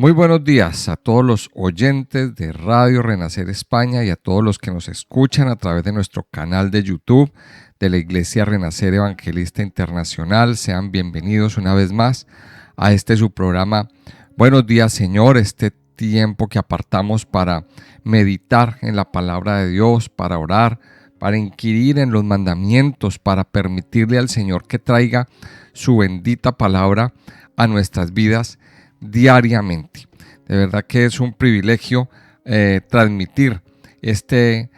Muy buenos días a todos los oyentes de Radio Renacer España y a todos los que nos escuchan a través de nuestro canal de YouTube de la Iglesia Renacer Evangelista Internacional. Sean bienvenidos una vez más a su programa Buenos días, Señor, este tiempo que apartamos para meditar en la palabra de Dios, para orar, para inquirir en los mandamientos, para permitirle al Señor que traiga su bendita palabra a nuestras vidas diariamente. De verdad que es un privilegio transmitir este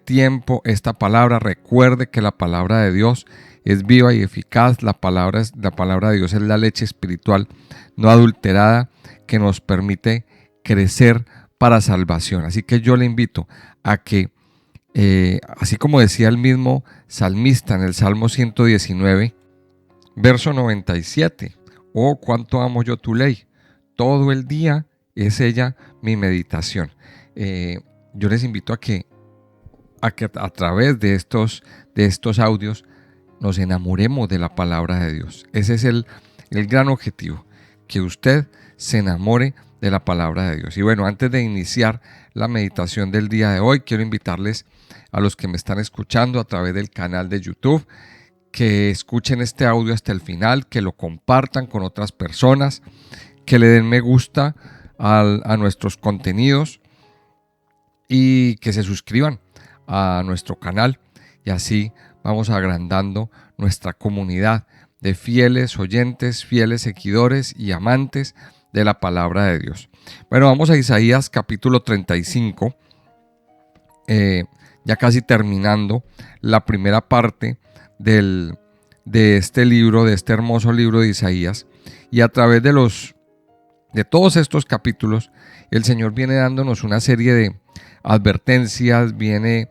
tiempo, esta palabra. Recuerde que la palabra de Dios es viva y eficaz. La palabra de Dios es la leche espiritual no adulterada que nos permite crecer para salvación. Así que yo le invito a que, así como decía el mismo salmista en el Salmo 119, verso 97, oh, cuánto amo yo tu ley, todo el día es ella mi meditación. Yo les invito a que a través de estos audios nos enamoremos de la palabra de Dios. Ese es el gran objetivo, que usted se enamore de la palabra de Dios. Y bueno, antes de iniciar la meditación del día de hoy, quiero invitarles a los que me están escuchando a través del canal de YouTube, que escuchen este audio hasta el final, que lo compartan con otras personas, que le den me gusta a nuestros contenidos y que se suscriban a nuestro canal, y así vamos agrandando nuestra comunidad de fieles oyentes, fieles seguidores y amantes de la palabra de Dios. Bueno, vamos a Isaías capítulo 35, ya casi terminando la primera parte de este libro, de este hermoso libro de Isaías, y a través de todos estos capítulos, el Señor viene dándonos una serie de advertencias, viene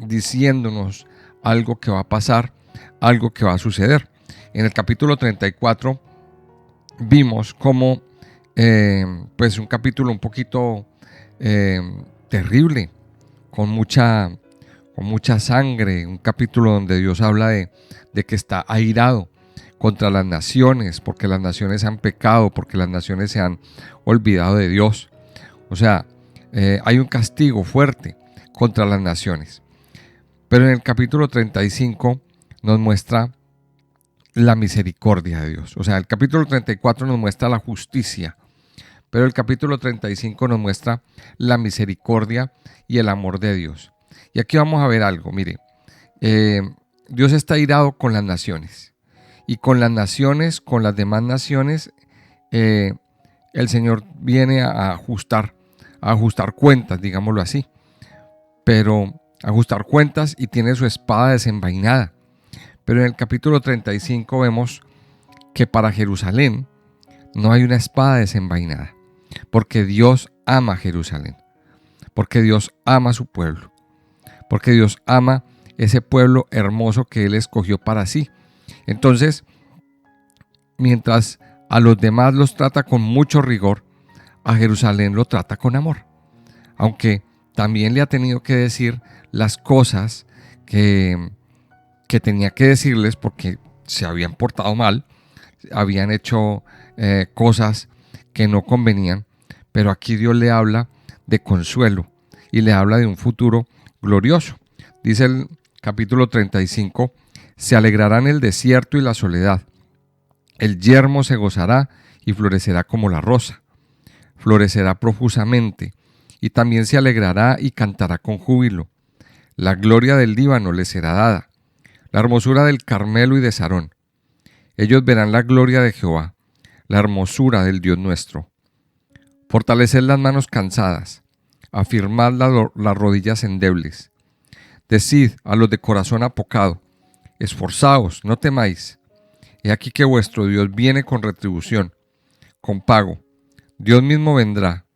diciéndonos algo que va a pasar, algo que va a suceder. En el capítulo 34 vimos como pues un capítulo un poquito terrible, con mucha sangre, un capítulo donde Dios habla de que está airado contra las naciones, porque las naciones han pecado, porque las naciones se han olvidado de Dios. O sea, hay un castigo fuerte contra las naciones. Pero en el capítulo 35 nos muestra la misericordia de Dios. O sea, el capítulo 34 nos muestra la justicia, pero el capítulo 35 nos muestra la misericordia y el amor de Dios. Y aquí vamos a ver algo, mire, Dios está airado con las naciones, y con las naciones, con las demás naciones, el Señor viene a ajustar cuentas, digámoslo así, pero ajustar cuentas, y tiene su espada desenvainada. Pero en el capítulo 35 vemos que para Jerusalén no hay una espada desenvainada, porque Dios ama Jerusalén, porque Dios ama su pueblo, porque Dios ama ese pueblo hermoso que Él escogió para sí. Entonces, mientras a los demás los trata con mucho rigor, a Jerusalén lo trata con amor, aunque también le ha tenido que decir las cosas que tenía que decirles, porque se habían portado mal, habían hecho cosas que no convenían. Pero aquí Dios le habla de consuelo y le habla de un futuro glorioso. Dice el capítulo 35, se alegrará en el desierto y la soledad. El yermo se gozará y florecerá como la rosa. Florecerá profusamente y también se alegrará y cantará con júbilo. La gloria del Líbano le será dada, la hermosura del Carmelo y de Sarón. Ellos verán la gloria de Jehová, la hermosura del Dios nuestro. Fortaleced las manos cansadas, afirmad las rodillas endebles. Decid a los de corazón apocado, esforzaos, no temáis. He aquí que vuestro Dios viene con retribución, con pago. Dios mismo vendrá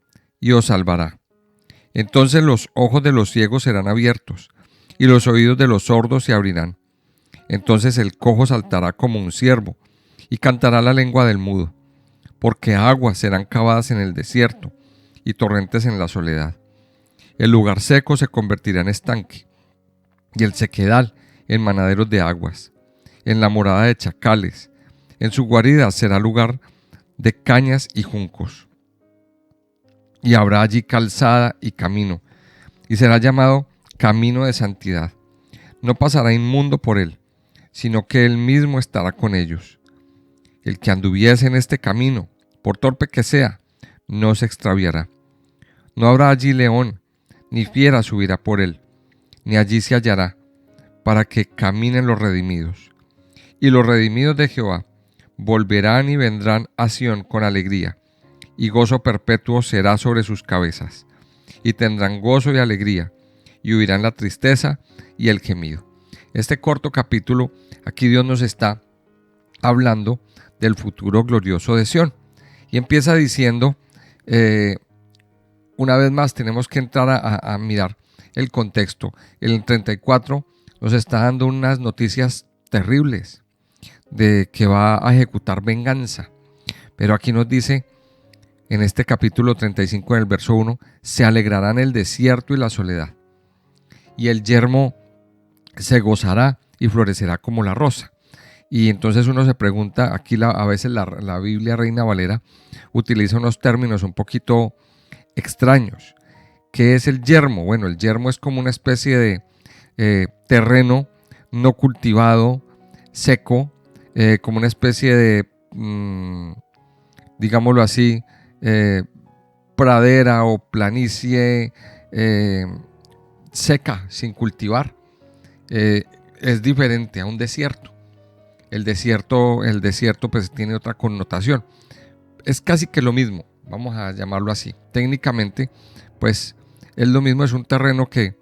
y os salvará. Entonces los ojos de los ciegos serán abiertos, y los oídos de los sordos se abrirán. Entonces el cojo saltará como un ciervo, y cantará la lengua del mudo, porque aguas serán cavadas en el desierto, y torrentes en la soledad. El lugar seco se convertirá en estanque, y el sequedal en manaderos de aguas. En la morada de chacales, en su guarida será lugar de cañas y juncos. Y habrá allí calzada y camino, y será llamado camino de santidad. No pasará inmundo por él, sino que él mismo estará con ellos. El que anduviese en este camino, por torpe que sea, no se extraviará. No habrá allí león, ni fiera subirá por él, ni allí se hallará, para que caminen los redimidos. Y los redimidos de Jehová volverán y vendrán a Sión con alegría, y gozo perpetuo será sobre sus cabezas. Y tendrán gozo y alegría, y huirán la tristeza y el gemido. Este corto capítulo, aquí Dios nos está hablando del futuro glorioso de Sión. Y empieza diciendo, una vez más tenemos que entrar a mirar el contexto. El 34 nos está dando unas noticias terribles de que va a ejecutar venganza. Pero aquí nos dice, en este capítulo 35, en el verso 1, se alegrarán el desierto y la soledad, y el yermo se gozará y florecerá como la rosa. Y entonces uno se pregunta, aquí a veces la Biblia Reina Valera utiliza unos términos un poquito extraños. ¿Qué es el yermo? Bueno, el yermo es como una especie de terreno no cultivado, seco, como una especie de, digámoslo así, pradera o planicie seca, sin cultivar. Es diferente a un desierto. El desierto pues tiene otra connotación. Es casi que lo mismo, vamos a llamarlo así. Técnicamente, pues es lo mismo, es un terreno que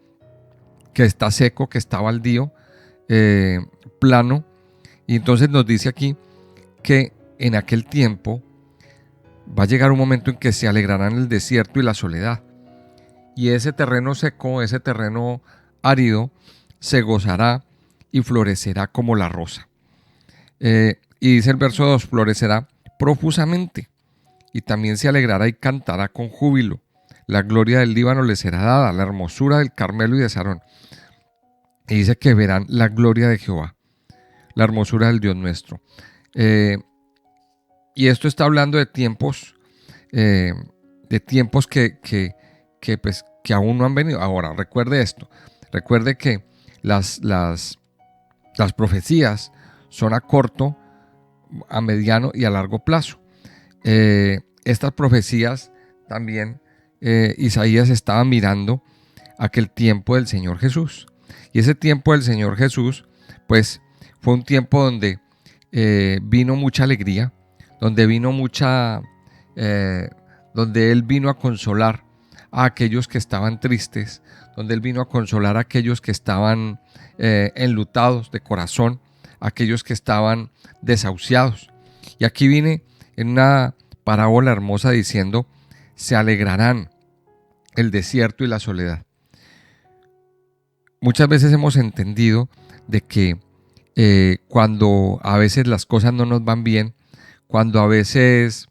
está seco, que está baldío, plano. Y entonces nos dice aquí que en aquel tiempo va a llegar un momento en que se alegrarán el desierto y la soledad. Y ese terreno seco, ese terreno árido, se gozará y florecerá como la rosa. Y dice el verso 2, florecerá profusamente, y también se alegrará y cantará con júbilo. La gloria del Líbano le será dada, la hermosura del Carmelo y de Sarón. Y dice que verán la gloria de Jehová, la hermosura del Dios nuestro. Y esto está hablando de tiempos que aún no han venido. Ahora, recuerde esto. Recuerde que las profecías son a corto, a mediano y a largo plazo. Estas profecías también Isaías estaba mirando aquel tiempo del Señor Jesús. Y ese tiempo del Señor Jesús, pues fue un tiempo donde vino mucha alegría, donde donde Él vino a consolar a aquellos que estaban tristes, donde Él vino a consolar a aquellos que estaban enlutados de corazón, a aquellos que estaban desahuciados. Y aquí viene en una parábola hermosa diciendo, se alegrarán el desierto y la soledad. Muchas veces hemos entendido de que cuando a veces las cosas no nos van bien, cuando a veces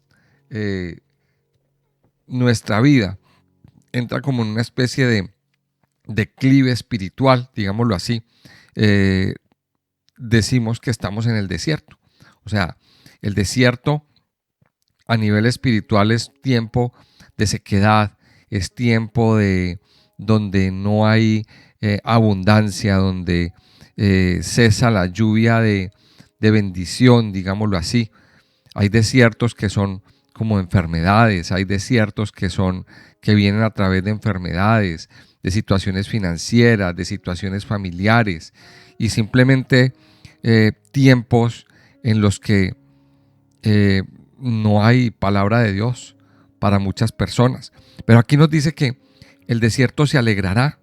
nuestra vida entra como en una especie de declive espiritual, digámoslo así, decimos que estamos en el desierto. O sea, el desierto a nivel espiritual es tiempo de sequedad, es tiempo de donde no hay abundancia, donde cesa la lluvia de bendición, digámoslo así. Hay desiertos que son como enfermedades, hay desiertos que vienen a través de enfermedades, de situaciones financieras, de situaciones familiares y simplemente tiempos en los que no hay palabra de Dios para muchas personas. Pero aquí nos dice que el desierto se alegrará,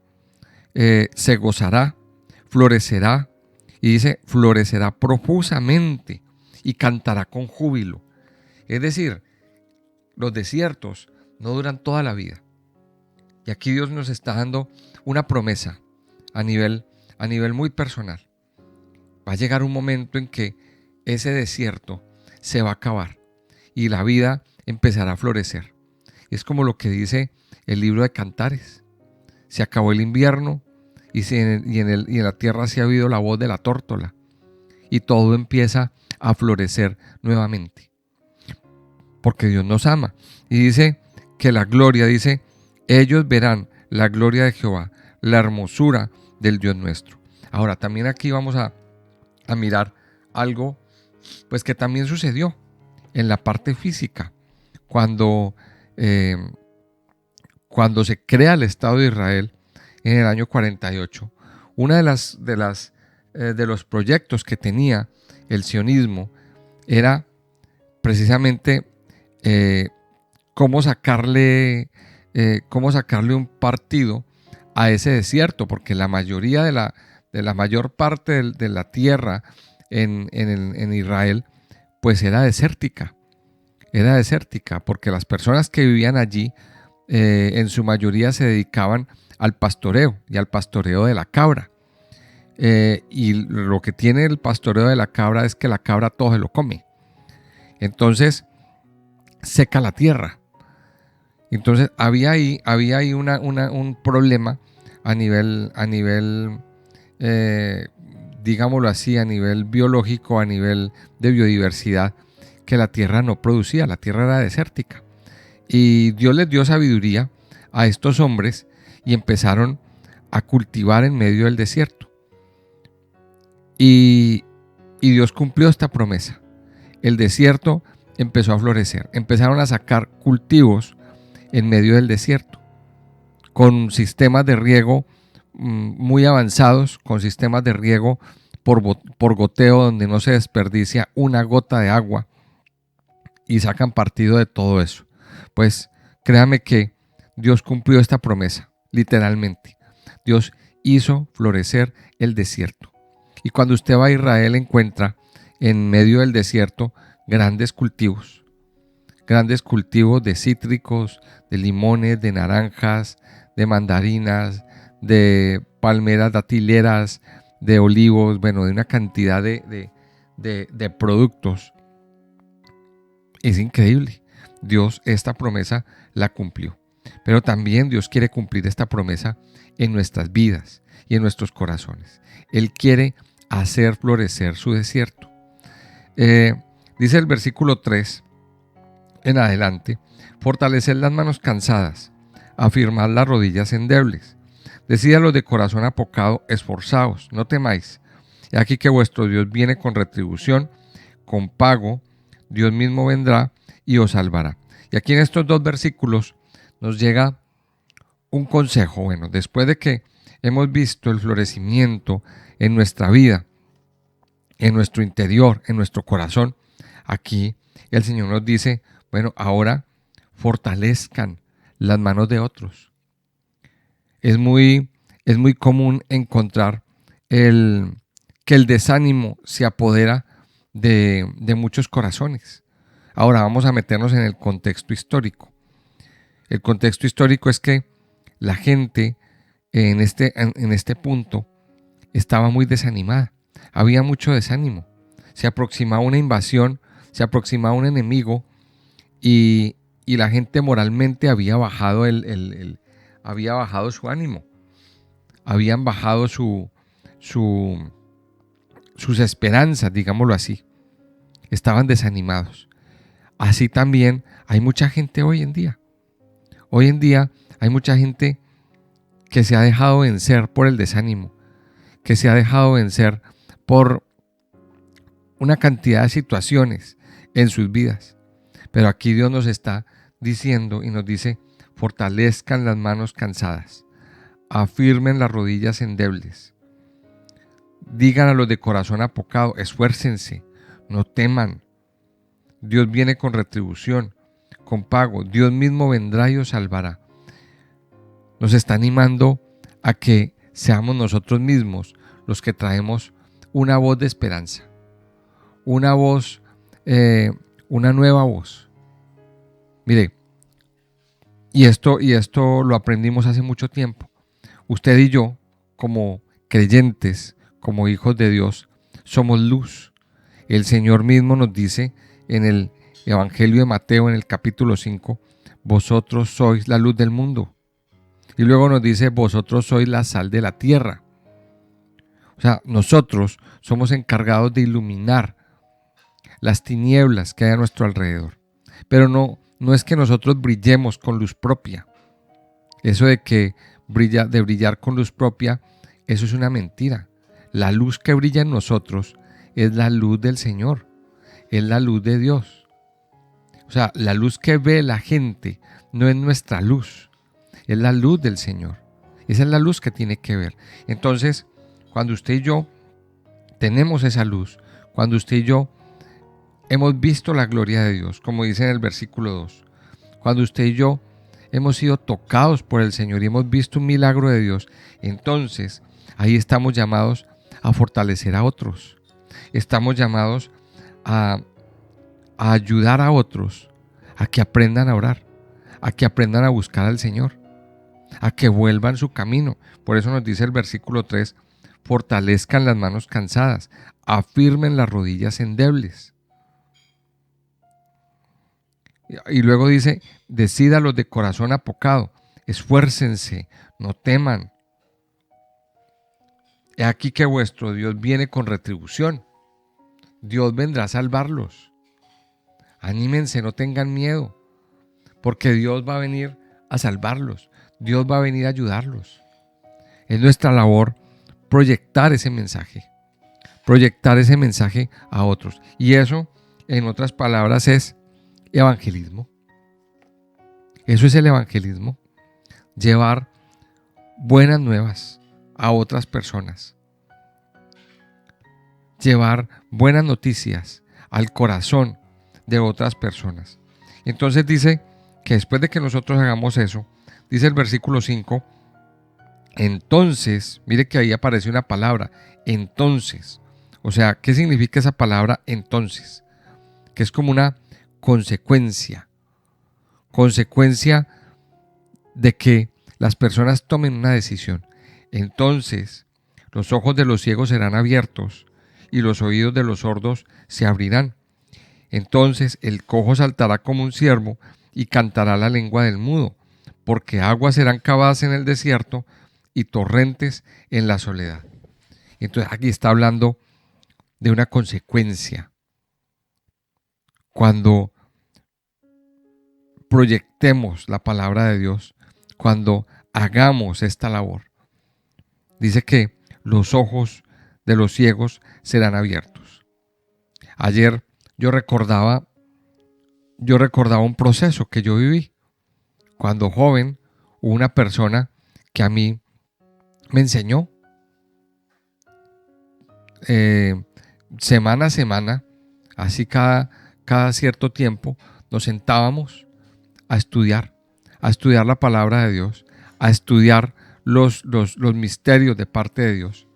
se gozará, florecerá, y dice, florecerá profusamente y cantará con júbilo. Es decir, los desiertos no duran toda la vida. Y aquí Dios nos está dando una promesa a nivel muy personal. Va a llegar un momento en que ese desierto se va a acabar y la vida empezará a florecer. Es como lo que dice el libro de Cantares. Se acabó el invierno y en la tierra se ha oído la voz de la tórtola y todo empieza a florecer nuevamente. porque Dios nos ama. Y dice que la gloria, dice, ellos verán la gloria de Jehová, la hermosura del Dios nuestro. Ahora, también aquí vamos a mirar algo pues que también sucedió en la parte física. Cuando, cuando se crea el Estado de Israel en el año 48, una de los proyectos que tenía el sionismo era precisamente cómo sacarle un partido a ese desierto, porque la mayoría de la mayor parte de la tierra en Israel pues era desértica, porque las personas que vivían allí en su mayoría se dedicaban al pastoreo y al pastoreo de la cabra. Y lo que tiene el pastoreo de la cabra es que la cabra todo se lo come. Entonces seca la tierra. Entonces había ahí un problema a nivel digámoslo así, a nivel biológico, a nivel de biodiversidad, que la tierra no producía, la tierra era desértica. Y Dios les dio sabiduría a estos hombres y empezaron a cultivar en medio del desierto. Y Dios cumplió esta promesa. El desierto empezó a florecer. Empezaron a sacar cultivos en medio del desierto, con sistemas de riego muy avanzados, con sistemas de riego por goteo, donde no se desperdicia una gota de agua, y sacan partido de todo eso. Pues créame que Dios cumplió esta promesa, literalmente. Dios hizo florecer el desierto. Y cuando usted va a Israel encuentra en medio del desierto grandes cultivos de cítricos, de limones, de naranjas, de mandarinas, de palmeras datileras, de olivos, bueno, de una cantidad de productos. Es increíble. Dios esta promesa la cumplió. Pero también Dios quiere cumplir esta promesa en nuestras vidas y en nuestros corazones. Él quiere hacer florecer su desierto. Dice el versículo 3 en adelante: fortaleced las manos cansadas, afirmad las rodillas endebles. Decid a los de corazón apocado: esforzaos, no temáis. He aquí que vuestro Dios viene con retribución, con pago. Dios mismo vendrá y os salvará. Y aquí en estos dos versículos nos llega un consejo. Bueno, después de que hemos visto el florecimiento en nuestra vida, en nuestro interior, en nuestro corazón, aquí el Señor nos dice: bueno, ahora fortalezcan las manos de otros. Es muy común encontrar que el desánimo se apodera de muchos corazones. Ahora vamos a meternos en el contexto histórico. El contexto histórico es que la gente en este punto estaba muy desanimada. Había mucho desánimo. Se aproximaba una invasión, se aproximaba un enemigo y la gente moralmente había bajado había bajado su ánimo. Habían bajado sus esperanzas, digámoslo así. Estaban desanimados. Así también hay mucha gente hoy en día. Hoy en día hay mucha gente que se ha dejado vencer por el desánimo, que se ha dejado vencer por una cantidad de situaciones en sus vidas. Pero aquí Dios nos está diciendo y nos dice: fortalezcan las manos cansadas, afirmen las rodillas endebles. Digan a los de corazón apocado: esfuércense, no teman. Dios viene con retribución, con pago. Dios mismo vendrá y os salvará. Nos está animando a que seamos nosotros mismos los que traemos una voz de esperanza, una voz, una nueva voz. Mire, y esto lo aprendimos hace mucho tiempo. Usted y yo, como creyentes, como hijos de Dios, somos luz. El Señor mismo nos dice en el Evangelio de Mateo, en el capítulo 5, vosotros sois la luz del mundo. Y luego nos dice: vosotros sois la sal de la tierra. O sea, nosotros somos encargados de iluminar las tinieblas que hay a nuestro alrededor. Pero no es que nosotros brillemos con luz propia. Eso de brillar con luz propia, eso es una mentira. La luz que brilla en nosotros es la luz del Señor, es la luz de Dios. O sea, la luz que ve la gente no es nuestra luz, es la luz del Señor. Esa es la luz que tiene que ver. Entonces, cuando usted y yo tenemos esa luz, cuando usted y yo hemos visto la gloria de Dios, como dice en el versículo 2, cuando usted y yo hemos sido tocados por el Señor y hemos visto un milagro de Dios, entonces ahí estamos llamados a fortalecer a otros. Estamos llamados a ayudar a otros a que aprendan a orar, a que aprendan a buscar al Señor, a que vuelvan su camino. Por eso nos dice el versículo 3, fortalezcan las manos cansadas, afirmen las rodillas endebles. Y luego dice, decídalos de corazón apocado, esfuércense, no teman. He aquí que vuestro Dios viene con retribución. Dios vendrá a salvarlos. Anímense, no tengan miedo, porque Dios va a venir a salvarlos. Dios va a venir a ayudarlos. Es nuestra labor proyectar ese mensaje a otros. Y eso, en otras palabras, es evangelismo. Eso es el evangelismo. Llevar buenas nuevas a otras personas. Llevar buenas noticias al corazón de otras personas. Entonces dice que después de que nosotros hagamos eso, dice el versículo 5, entonces, mire que ahí aparece una palabra, entonces. O sea, ¿qué significa esa palabra entonces? Que es como una consecuencia de que las personas tomen una decisión. Entonces, los ojos de los ciegos serán abiertos y los oídos de los sordos se abrirán. Entonces el cojo saltará como un ciervo y cantará la lengua del mudo, porque aguas serán cavadas en el desierto y torrentes en la soledad. Entonces aquí está hablando de una consecuencia. Cuando proyectemos la palabra de Dios, cuando hagamos esta labor, dice que los ojos de los ciegos serán abiertos. Ayer yo recordaba un proceso que yo viví. Cuando joven, hubo una persona que a mí me enseñó semana a semana, así cada cierto tiempo, nos sentábamos a estudiar la palabra de Dios, a estudiar los misterios de parte de Dios.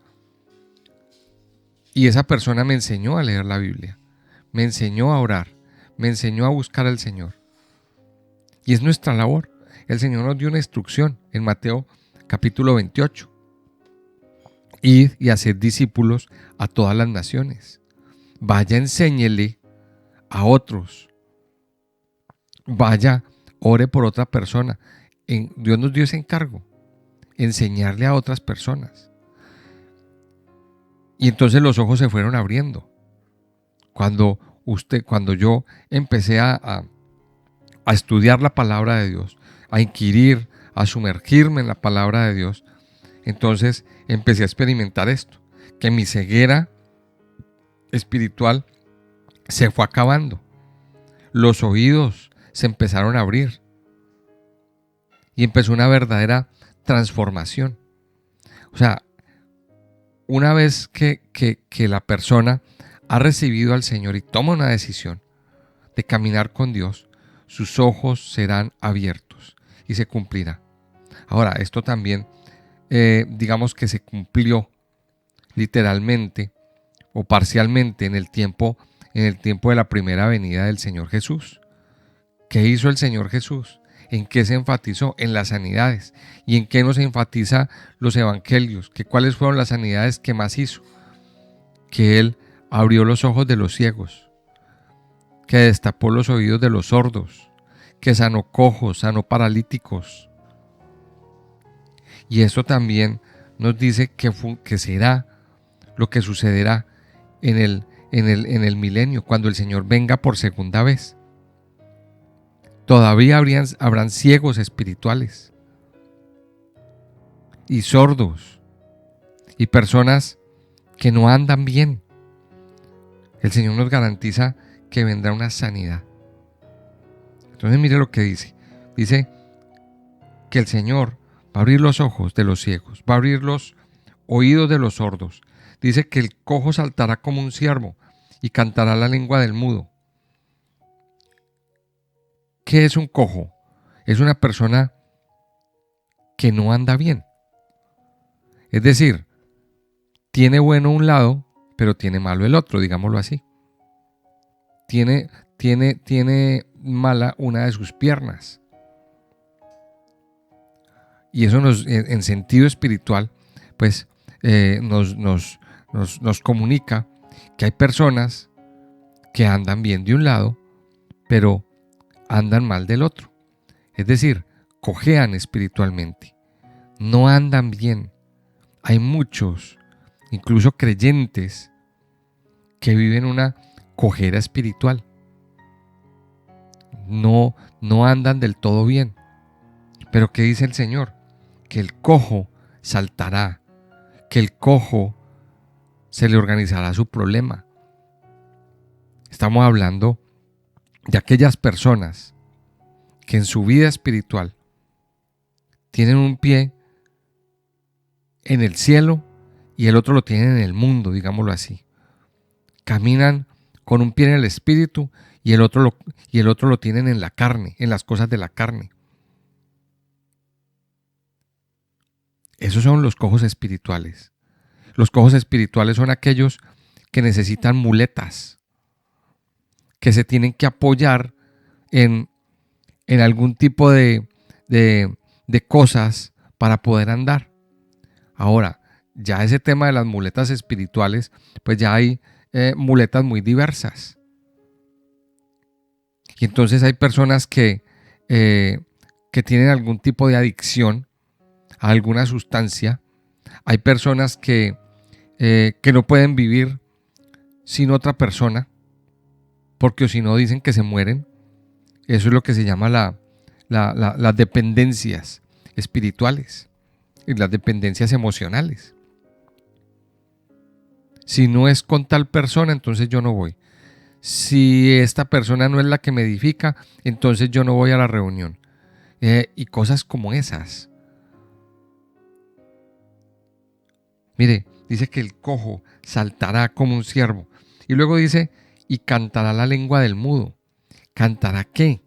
Y esa persona me enseñó a leer la Biblia, me enseñó a orar, me enseñó a buscar al Señor. Y es nuestra labor. El Señor nos dio una instrucción en Mateo capítulo 28. Id y haced discípulos a todas las naciones. Vaya, enséñele a otros. Vaya, ore por otra persona. Dios nos dio ese encargo, enseñarle a otras personas. Y entonces los ojos se fueron abriendo. Cuando yo empecé a estudiar la palabra de Dios, a inquirir, a sumergirme en la palabra de Dios, entonces empecé a experimentar esto, que mi ceguera espiritual se fue acabando. Los oídos se empezaron a abrir y empezó una verdadera transformación. O sea, una vez que la persona ha recibido al Señor y toma una decisión de caminar con Dios, sus ojos serán abiertos y se cumplirá. Ahora, esto también, digamos que se cumplió literalmente o parcialmente en el tiempo de la primera venida del Señor Jesús. ¿Qué hizo el Señor Jesús? ¿En qué se enfatizó? En las sanidades. ¿Y en qué nos enfatiza los evangelios? ¿Cuáles fueron las sanidades que más hizo? Que Él abrió los ojos de los ciegos, que destapó los oídos de los sordos, que sanó cojos, sanó paralíticos. Y eso también nos dice que será lo que sucederá en el milenio, cuando el Señor venga por segunda vez. Todavía habrán ciegos espirituales y sordos y personas que no andan bien. El Señor nos garantiza que vendrá una sanidad. Entonces mire lo que dice. Dice que el Señor va a abrir los ojos de los ciegos, va a abrir los oídos de los sordos. Dice que el cojo saltará como un ciervo y cantará la lengua del mudo. ¿Qué es un cojo? Es una persona que no anda bien. Es decir, tiene bueno un lado, pero tiene malo el otro, digámoslo así. Tiene mala una de sus piernas. Y eso en sentido espiritual, pues nos comunica que hay personas que andan bien de un lado, pero andan mal del otro. Es decir, cojean espiritualmente, no andan bien. Hay muchos, incluso creyentes, que viven una cojera espiritual. No andan del todo bien. Pero ¿qué dice el Señor? Que el cojo saltará, que el cojo se le organizará su problema. Estamos hablando de aquellas personas que en su vida espiritual tienen un pie en el cielo y el otro lo tienen en el mundo, digámoslo así. Caminan con un pie en el espíritu y el otro lo tienen en la carne, en las cosas de la carne. Esos son los cojos espirituales. Los cojos espirituales son aquellos que necesitan muletas, que se tienen que apoyar en algún tipo de cosas para poder andar. Ahora, ya ese tema de las muletas espirituales, pues ya hay muletas muy diversas. Y entonces hay personas que tienen algún tipo de adicción a alguna sustancia. Hay personas que no pueden vivir sin otra persona, porque si no dicen que se mueren. Eso es lo que se llama las dependencias espirituales y las dependencias emocionales. Si no es con tal persona, entonces yo no voy. Si esta persona no es la que me edifica, entonces yo no voy a la reunión. Y cosas como esas. Mire, dice que el cojo saltará como un ciervo. Y luego dice, y cantará la lengua del mudo. ¿Cantará qué?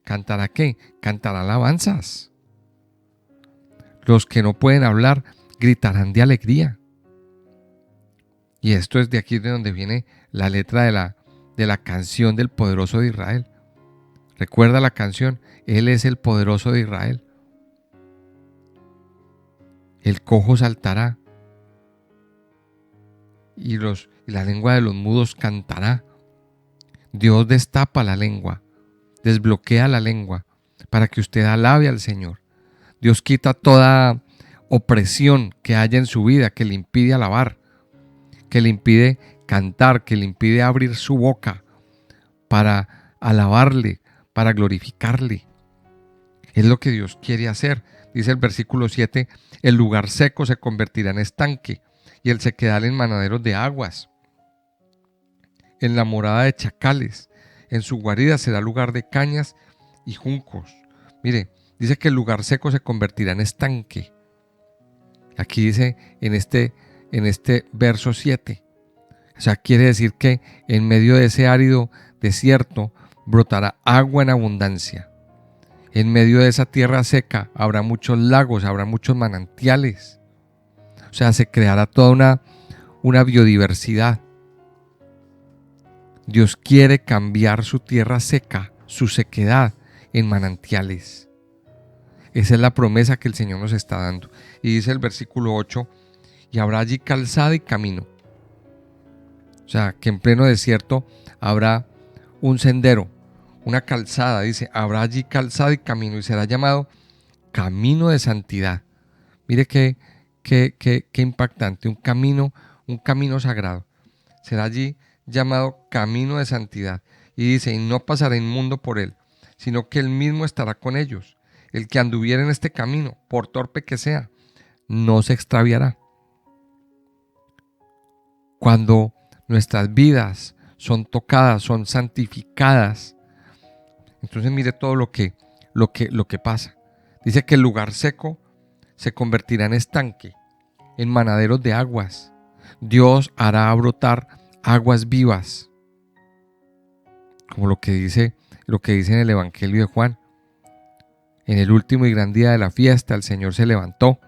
¿Cantará qué? Cantará alabanzas. Los que no pueden hablar gritarán de alegría. Y esto es de aquí de donde viene la letra de la canción del poderoso de Israel. Recuerda la canción, Él es el poderoso de Israel. El cojo saltará y la lengua de los mudos cantará. Dios destapa la lengua, desbloquea la lengua para que usted alabe al Señor. Dios quita toda opresión que haya en su vida que le impide alabar, que le impide cantar, que le impide abrir su boca para alabarle, para glorificarle. Es lo que Dios quiere hacer. Dice el versículo 7, el lugar seco se convertirá en estanque y el sequedal en manaderos de aguas. En la morada de chacales, en su guarida será lugar de cañas y juncos. Mire, dice que el lugar seco se convertirá en estanque. Aquí dice en este verso 7. O sea, quiere decir que en medio de ese árido desierto brotará agua en abundancia. En medio de esa tierra seca habrá muchos lagos, habrá muchos manantiales. O sea, se creará toda una biodiversidad. Dios quiere cambiar su tierra seca, su sequedad, en manantiales. Esa es la promesa que el Señor nos está dando. Y dice el versículo 8, y habrá allí calzada y camino. O sea, que en pleno desierto habrá un sendero, una calzada, dice, habrá allí calzada y camino, y será llamado camino de santidad. Mire qué impactante, un camino sagrado. Será allí llamado camino de santidad. Y dice, y no pasará inmundo por él, sino que Él mismo estará con ellos. El que anduviera en este camino, por torpe que sea, no se extraviará. Cuando nuestras vidas son tocadas, son santificadas, entonces mire todo lo que pasa. Dice que el lugar seco se convertirá en estanque, en manaderos de aguas. Dios hará brotar aguas vivas, como lo que dice en el Evangelio de Juan. En el último y gran día de la fiesta, el Señor se levantó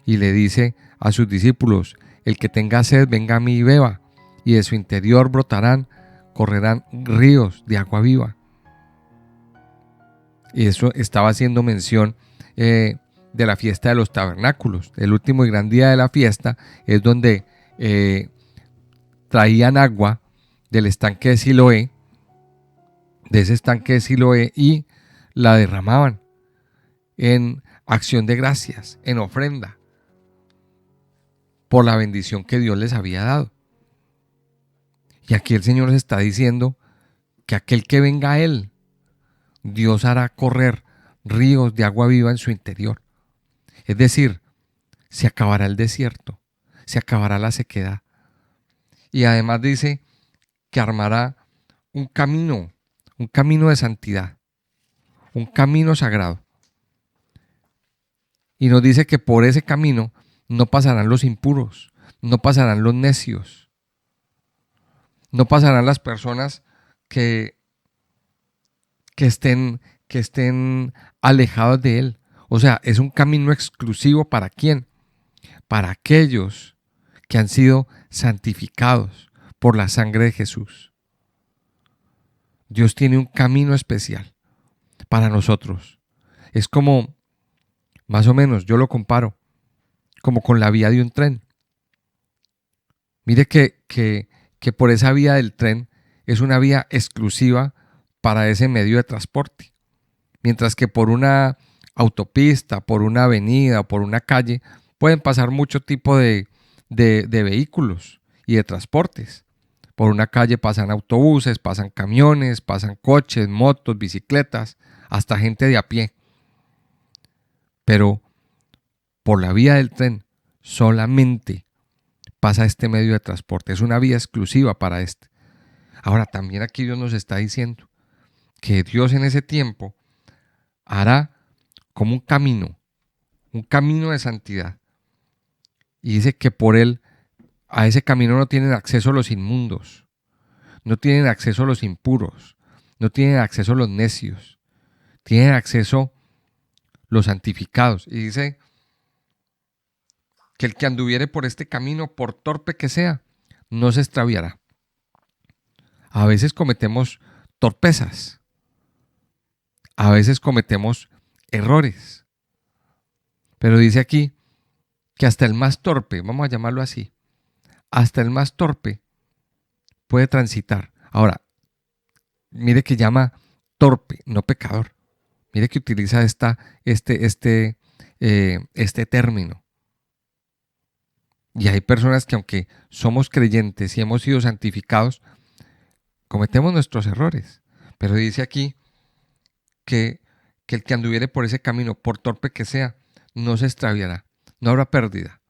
y le dice a sus discípulos: el que tenga sed, venga a mí y beba, y de su interior correrán ríos de agua viva. Y eso estaba haciendo mención de la fiesta de los tabernáculos. El último y gran día de la fiesta es donde traían agua del estanque de Siloé, de ese estanque de Siloé, y la derramaban en acción de gracias, en ofrenda, por la bendición que Dios les había dado. Y aquí el Señor les está diciendo que aquel que venga a Él, Dios hará correr ríos de agua viva en su interior. Es decir, se acabará el desierto, se acabará la sequedad. Y además dice que armará un camino de santidad, un camino sagrado. Y nos dice que por ese camino no pasarán los impuros, no pasarán los necios, no pasarán las personas que estén alejados de Él. O sea, es un camino exclusivo ¿para quién? Para aquellos que han sido santificados por la sangre de Jesús. Dios tiene un camino especial para nosotros. Es como, más o menos, yo lo comparo como con la vía de un tren. Mire que por esa vía del tren es una vía exclusiva para ese medio de transporte. Mientras que por una autopista, por una avenida, por una calle, pueden pasar mucho tipo de vehículos y de transportes. Por una calle pasan autobuses, pasan camiones, pasan coches, motos, bicicletas, hasta gente de a pie. Pero por la vía del tren solamente pasa este medio de transporte. Es una vía exclusiva para este. Ahora, también aquí Dios nos está diciendo que Dios en ese tiempo hará como un camino de santidad. Y dice que por él, a ese camino no tienen acceso los inmundos, no tienen acceso los impuros, no tienen acceso los necios, tienen acceso los santificados. Y dice que el que anduviere por este camino, por torpe que sea, no se extraviará. A veces cometemos torpezas, a veces cometemos errores, pero dice aquí que hasta el más torpe, vamos a llamarlo así, hasta el más torpe puede transitar. Ahora, mire que llama torpe, no pecador. Mire que utiliza este término. Y hay personas que, aunque somos creyentes y hemos sido santificados, cometemos nuestros errores. Pero dice aquí que el que anduviere por ese camino, por torpe que sea, no se extraviará, no habrá pérdida.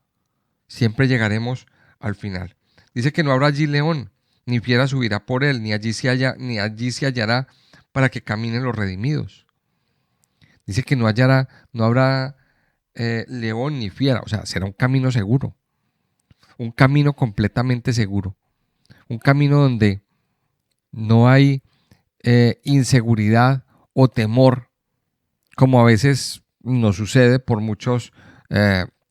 Siempre llegaremos al final. Dice que no habrá allí león, ni fiera subirá por él, ni allí se hallará para que caminen los redimidos. Dice que no habrá león ni fiera, o sea, será un camino seguro, un camino completamente seguro, un camino donde no hay inseguridad o temor, como a veces nos sucede por muchos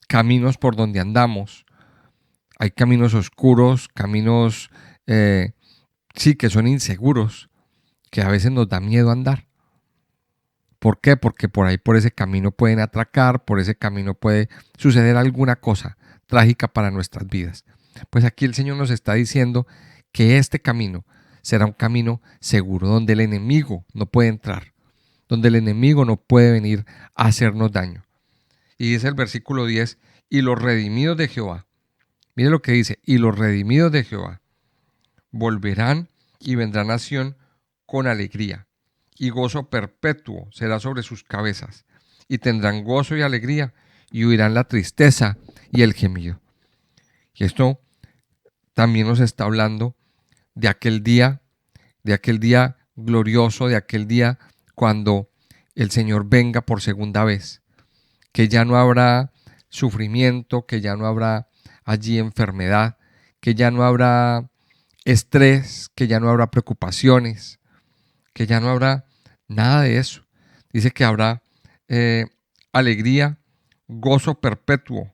caminos por donde andamos. Hay caminos oscuros, caminos sí que son inseguros, que a veces nos da miedo andar. ¿Por qué? Porque por ese camino pueden atracar, por ese camino puede suceder alguna cosa trágica para nuestras vidas. Pues aquí el Señor nos está diciendo que este camino será un camino seguro, donde el enemigo no puede entrar, donde el enemigo no puede venir a hacernos daño. Y dice el versículo 10, y los redimidos de Jehová, mire lo que dice, y los redimidos de Jehová volverán y vendrán a Sión con alegría, y gozo perpetuo será sobre sus cabezas, y tendrán gozo y alegría, y huirán la tristeza y el gemido. Y esto también nos está hablando de aquel día glorioso, de aquel día cuando el Señor venga por segunda vez, que ya no habrá sufrimiento, que ya no habrá allí enfermedad, que ya no habrá estrés, que ya no habrá preocupaciones, que ya no habrá nada de eso. Dice que habrá alegría, gozo perpetuo.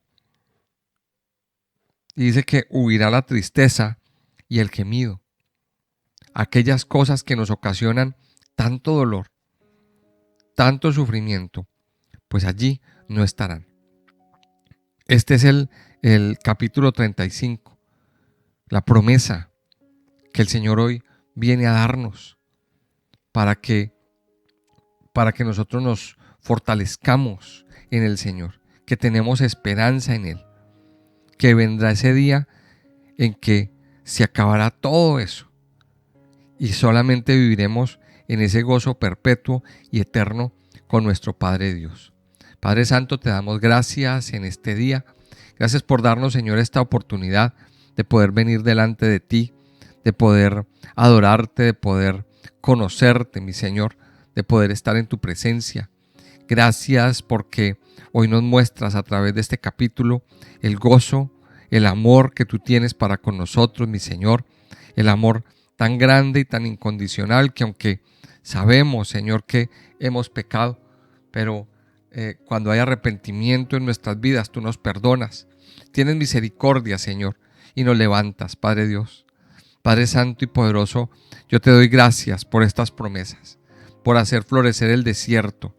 Y dice que huirá la tristeza y el gemido. Aquellas cosas que nos ocasionan tanto dolor, tanto sufrimiento, pues allí no estarán. Este es el capítulo 35, la promesa que el Señor hoy viene a darnos para que nosotros nos fortalezcamos en el Señor, que tenemos esperanza en Él, que vendrá ese día en que se acabará todo eso y solamente viviremos en ese gozo perpetuo y eterno con nuestro Padre Dios. Padre Santo, te damos gracias en este día. Gracias por darnos, Señor, esta oportunidad de poder venir delante de ti, de poder adorarte, de poder conocerte, mi Señor, de poder estar en tu presencia. Gracias porque hoy nos muestras a través de este capítulo el gozo, el amor que tú tienes para con nosotros, mi Señor, el amor tan grande y tan incondicional que aunque sabemos, Señor, que hemos pecado, pero cuando hay arrepentimiento en nuestras vidas, tú nos perdonas. Tienes misericordia, Señor, y nos levantas, Padre Dios. Padre Santo y poderoso, yo te doy gracias por estas promesas, por hacer florecer el desierto,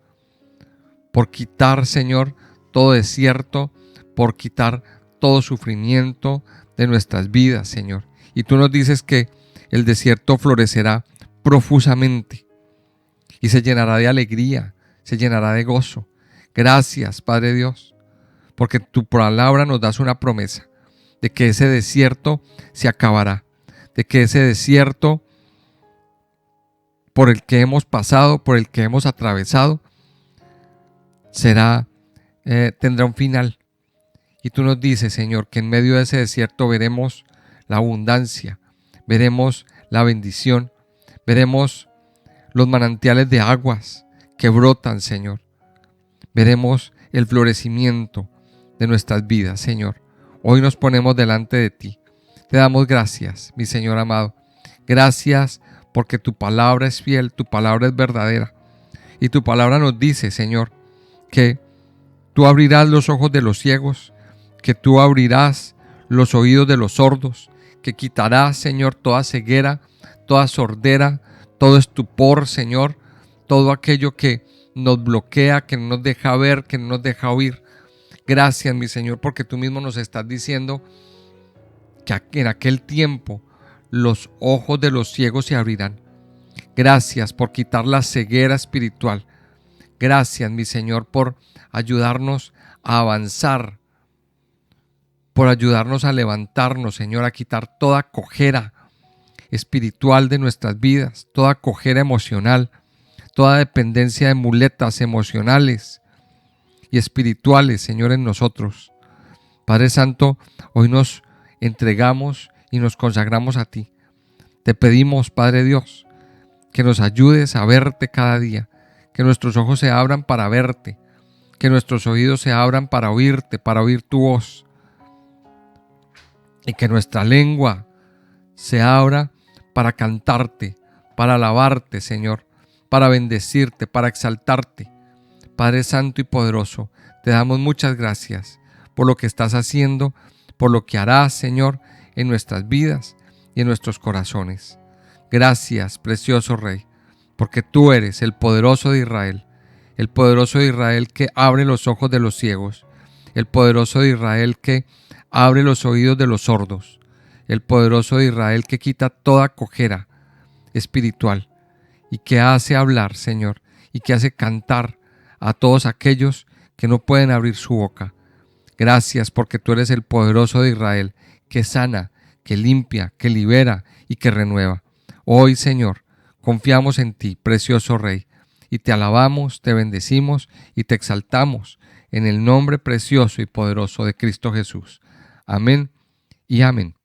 por quitar, Señor, todo desierto, por quitar todo sufrimiento de nuestras vidas, Señor. Y tú nos dices que el desierto florecerá profusamente y se llenará de alegría, se llenará de gozo. Gracias, Padre Dios, porque tu palabra nos das una promesa de que ese desierto se acabará, de que ese desierto por el que hemos pasado, por el que hemos atravesado, tendrá un final. Y tú nos dices, Señor, que en medio de ese desierto veremos la abundancia, veremos la bendición, veremos los manantiales de aguas que brotan, Señor. Veremos el florecimiento de nuestras vidas, Señor. Hoy nos ponemos delante de ti. Te damos gracias, mi Señor amado. Gracias porque tu palabra es fiel, tu palabra es verdadera. Y tu palabra nos dice, Señor, que tú abrirás los ojos de los ciegos, que tú abrirás los oídos de los sordos, que quitarás, Señor, toda ceguera, toda sordera, todo estupor, Señor, todo aquello que nos bloquea, que no nos deja ver, que no nos deja oír. Gracias, mi Señor, porque tú mismo nos estás diciendo que en aquel tiempo los ojos de los ciegos se abrirán. Gracias por quitar la ceguera espiritual. Gracias, mi Señor, por ayudarnos a avanzar, por ayudarnos a levantarnos, Señor, a quitar toda cojera espiritual de nuestras vidas, toda cojera emocional, toda dependencia de muletas emocionales y espirituales, Señor, en nosotros. Padre Santo, hoy nos entregamos y nos consagramos a ti. Te pedimos, Padre Dios, que nos ayudes a verte cada día, que nuestros ojos se abran para verte, que nuestros oídos se abran para oírte, para oír tu voz, y que nuestra lengua se abra para cantarte, para alabarte, Señor, para bendecirte, para exaltarte. Padre Santo y poderoso, te damos muchas gracias por lo que estás haciendo, por lo que harás, Señor, en nuestras vidas y en nuestros corazones. Gracias, precioso Rey, porque tú eres el poderoso de Israel, el poderoso de Israel que abre los ojos de los ciegos, el poderoso de Israel que abre los oídos de los sordos, el poderoso de Israel que quita toda cojera espiritual y que hace hablar, Señor, y que hace cantar a todos aquellos que no pueden abrir su boca. Gracias porque tú eres el poderoso de Israel que sana, que limpia, que libera y que renueva. Hoy, Señor, Confiamos en ti, precioso Rey, y te alabamos, te bendecimos y te exaltamos en el nombre precioso y poderoso de Cristo Jesús. Amén y amén.